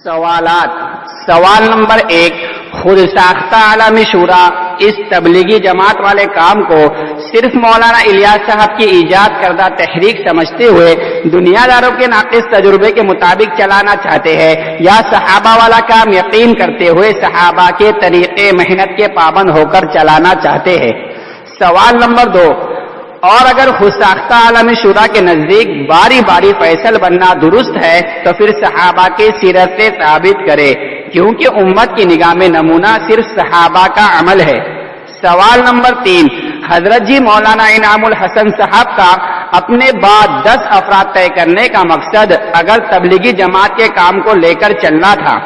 سوالات۔ سوال نمبر 1، خود ساختہ عالمی شورا اس تبلیغی جماعت والے کام کو صرف مولانا الیاس صاحب کی ایجاد کردہ تحریک سمجھتے ہوئے دنیا داروں کے ناقص تجربے کے مطابق چلانا چاہتے ہیں یا صحابہ والا کام یقین کرتے ہوئے صحابہ کے طریقے محنت کے پابند ہو کر چلانا چاہتے ہیں؟ سوال نمبر 2، اور اگر خود ساختہ عالمی شورا کے نزدیک باری باری فیصل بننا درست ہے تو پھر صحابہ کی سیرت سے ثابت کرے، کیونکہ امت کی نگاہ میں نمونہ صرف صحابہ کا عمل ہے۔ سوال نمبر 3، حضرت جی مولانا انعام الحسن صاحب کا اپنے بعد 10 افراد طے کرنے کا مقصد اگر تبلیغی جماعت کے کام کو لے کر چلنا تھا،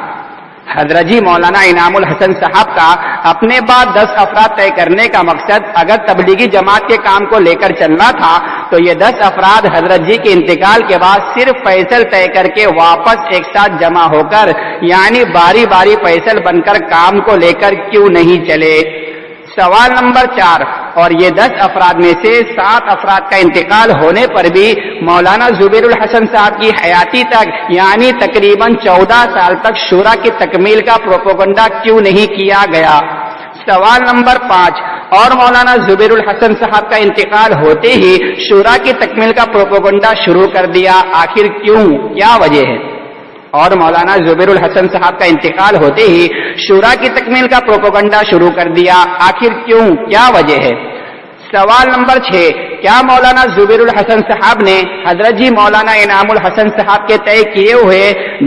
حضرت جی مولانا انعام الحسن صاحب کا اپنے بعد 10 افراد طے کرنے کا مقصد اگر تبلیغی جماعت کے کام کو لے کر چلنا تھا تو یہ 10 افراد حضرت جی کے انتقال کے بعد صرف فیصل طے کر کے واپس ایک ساتھ جمع ہو کر یعنی باری باری فیصل بن کر کام کو لے کر کیوں نہیں چلے؟ سوال نمبر 4، اور یہ 10 افراد میں سے 7 افراد کا انتقال ہونے پر بھی مولانا زبیر الحسن صاحب کی حیاتی تک یعنی تقریباً 14 سال تک شورا کی تکمیل کا پروپیگنڈا کیوں نہیں کیا گیا؟ سوال نمبر 5، اور مولانا زبیر الحسن صاحب کا انتقال ہوتے ہی شورا کی تکمیل کا پروپیگنڈا شروع کر دیا، آخر کیوں؟ کیا وجہ ہے؟ اور مولانا زبیر الحسن صاحب کا انتقال ہوتے ہی شورا کی تکمیل کا پروپیگنڈا شروع کر دیا، آخر کیوں؟ کیا وجہ ہے؟ سوال نمبر 6، کیا مولانا زبیر الحسن صاحب نے حضرت جی مولانا انعام الحسن صاحب کے طے کیے ہوئے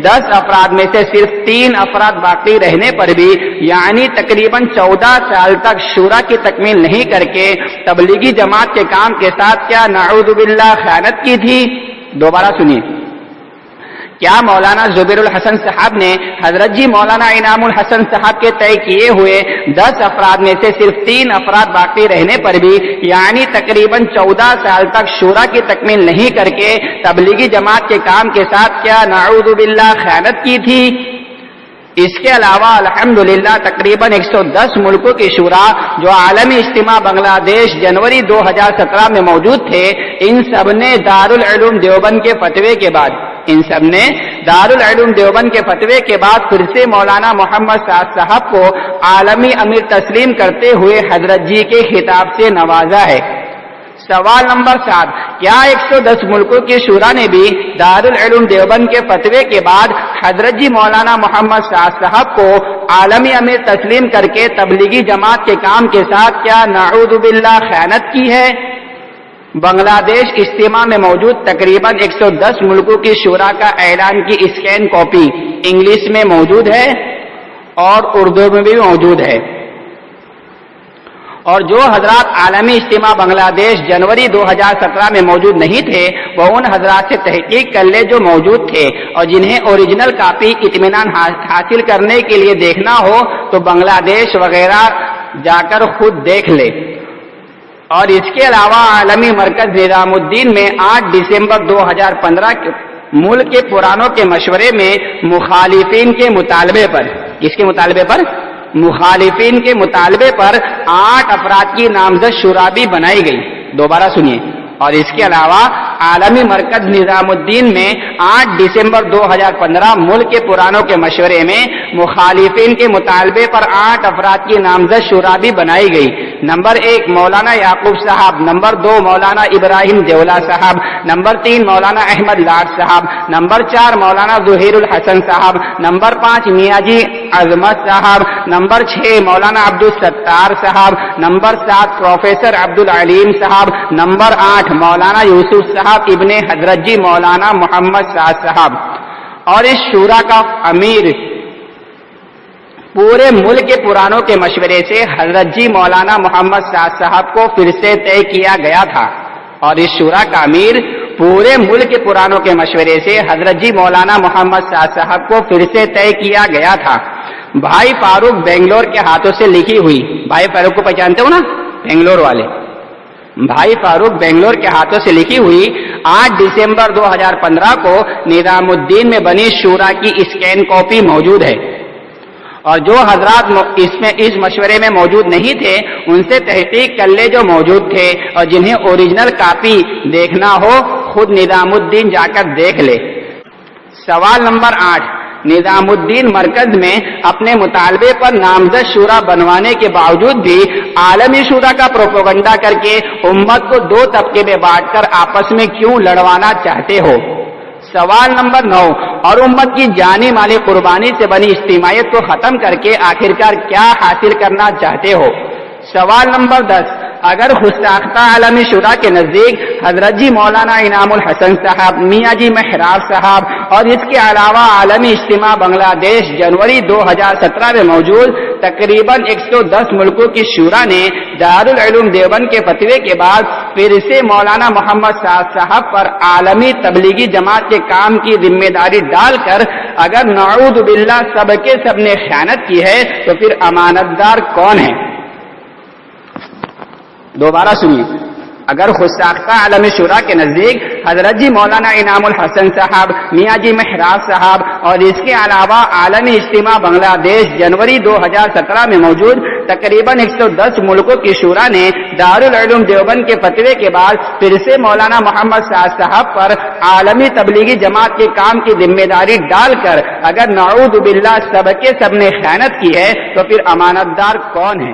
10 افراد میں سے صرف 3 افراد باقی رہنے پر بھی یعنی تقریباً 14 سال تک شورا کی تکمیل نہیں کر کے تبلیغی جماعت کے کام کے ساتھ کیا نعوذ باللہ خیانت کی تھی؟ دوبارہ سنیے، کیا مولانا زبیر الحسن صاحب نے حضرت جی مولانا انعام الحسن صاحب کے طے کیے ہوئے 10 افراد میں سے صرف 3 افراد باقی رہنے پر بھی یعنی تقریباً 14 سال تک شورا کی تکمیل نہیں کر کے تبلیغی جماعت کے کام کے ساتھ کیا نعوذ باللہ خیانت کی تھی؟ اس کے علاوہ الحمدللہ تقریباً 110 ملکوں کی شورا جو عالمی اجتماع بنگلہ دیش جنوری 2017 میں موجود تھے، ان سب نے دارالعلوم دیوبند کے فتوے کے بعد پھر سے مولانا محمد سعد صاحب کو عالمی امیر تسلیم کرتے ہوئے حضرت جی کے خطاب سے نوازا ہے۔ سوال نمبر 7، کیا 110 ملکوں کی شورا نے بھی دارالعلوم دیوبند کے فتوے کے بعد حضرت جی مولانا محمد سعد صاحب کو عالمی امیر تسلیم کر کے تبلیغی جماعت کے کام کے ساتھ کیا نعوذ باللہ خیانت کی ہے؟ بنگلہ دیش اجتماع میں موجود تقریباً 110 ملکوں کی شورا کا اعلان کی اسکین کاپی انگلش میں موجود ہے اور اردو میں بھی موجود ہے، اور جو حضرات عالمی اجتماع بنگلہ دیش جنوری 2017 میں موجود نہیں تھے وہ ان حضرات سے تحقیق کر لے جو موجود تھے، اور جنہیں اوریجنل کاپی اطمینان حاصل کرنے کے لیے دیکھنا ہو تو بنگلہ دیش وغیرہ جا کر خود دیکھ لے۔ اور اس کے علاوہ عالمی مرکز نظام الدین میں 8 دسمبر 2015 ملک کے پرانوں کے مشورے میں مخالفین کے مطالبے پر، کس کے مطالبے پر؟ مخالفین کے مطالبے پر 8 افراد کی نامزد شورا بھی بنائی گئی۔ دوبارہ سنیے، اور اس کے علاوہ عالمی مرکز نظام الدین میں 8 دسمبر 2015 ملک کے پرانوں کے مشورے میں مخالفین کے مطالبے پر 8 افراد کی نامزد شورا بھی بنائی گئی۔ نمبر 1 مولانا یعقوب صاحب، نمبر 2 مولانا ابراہیم دیولا صاحب، نمبر 3 مولانا احمد لاڈ صاحب، نمبر 4 مولانا ظہیر الحسن صاحب، نمبر 5 میاں جی عظمت صاحب، نمبر 6 مولانا عبدالستار صاحب، نمبر 7 پروفیسر عبدالعلیم صاحب، نمبر 8 مولانا یوسف صاحب ابن حضرت جی مولانا محمد سعد صاحب۔ اور اس شورا کا امیر پورے ملک کے پرانوں کے مشورے سے حضرت جی مولانا محمد سعد صاحب کو پھر سے طے کیا گیا تھا، اور اس شورا کا امیر پورے ملک کے پرانوں کے مشورے سے حضرت جی مولانا محمد سعد صاحب کو پھر سے طے کیا گیا تھا۔ بھائی فاروق بنگلور کے ہاتھوں سے لکھی ہوئی، بھائی فاروق کو پہچانتے ہو نا، بنگلور والے، بھائی فاروق بنگلور کے ہاتھوں سے لکھی ہوئی 8 دسمبر 2015 کو نظام الدین میں بنی شورا کی اسکین کاپی موجود ہے، اور جو حضرات اس مشورے میں موجود نہیں تھے ان سے تحقیق کر لے جو موجود تھے، اور جنہیں اوریجنل کاپی دیکھنا ہو خود نظام الدین جا کر دیکھ لے۔ سوال نمبر 8، نظام الدین مرکز میں اپنے مطالبے پر نامزد شورا بنوانے کے باوجود بھی عالمی شورا کا پروپیگنڈا کر کے امت کو دو طبقے میں بانٹ کر آپس میں کیوں لڑوانا چاہتے ہو؟ سوال نمبر 9، اور امت کی جانی مالی قربانی سے بنی اجتماعیت کو ختم کر کے آخرکار کیا حاصل کرنا چاہتے ہو؟ سوال نمبر 10، اگر گستاختہ عالمی شورا کے نزدیک حضرت جی مولانا انعام الحسن صاحب، میاں جی محراب صاحب اور اس کے علاوہ عالمی اجتماع بنگلہ دیش جنوری 2017 میں موجود تقریباً 110 ملکوں کی شورا نے دارالعلوم دیوبند کے فتوے کے بعد پھر سے مولانا محمد سعد صاحب پر عالمی تبلیغی جماعت کے کام کی ذمہ داری ڈال کر اگر نعوذ باللہ سب کے سب نے خیانت کی ہے تو پھر امانت دار کون ہے؟ دوبارہ سنیے، اگر گستاختہ عالمی شورا کے نزدیک حضرت جی مولانا انعام الحسن صاحب، میاں جی محراب صاحب اور اس کے علاوہ عالمی اجتماع بنگلہ دیش جنوری 2017 میں موجود تقریباً 110 ملکوں کی شورا نے دارالعلوم دیوبند کے فتوے کے بعد پھر سے مولانا محمد سعد صاحب پر عالمی تبلیغی جماعت کے کام کی ذمہ داری ڈال کر اگر نعوذ باللہ سب کے سب نے خیانت کی ہے تو پھر امانت دار کون ہے؟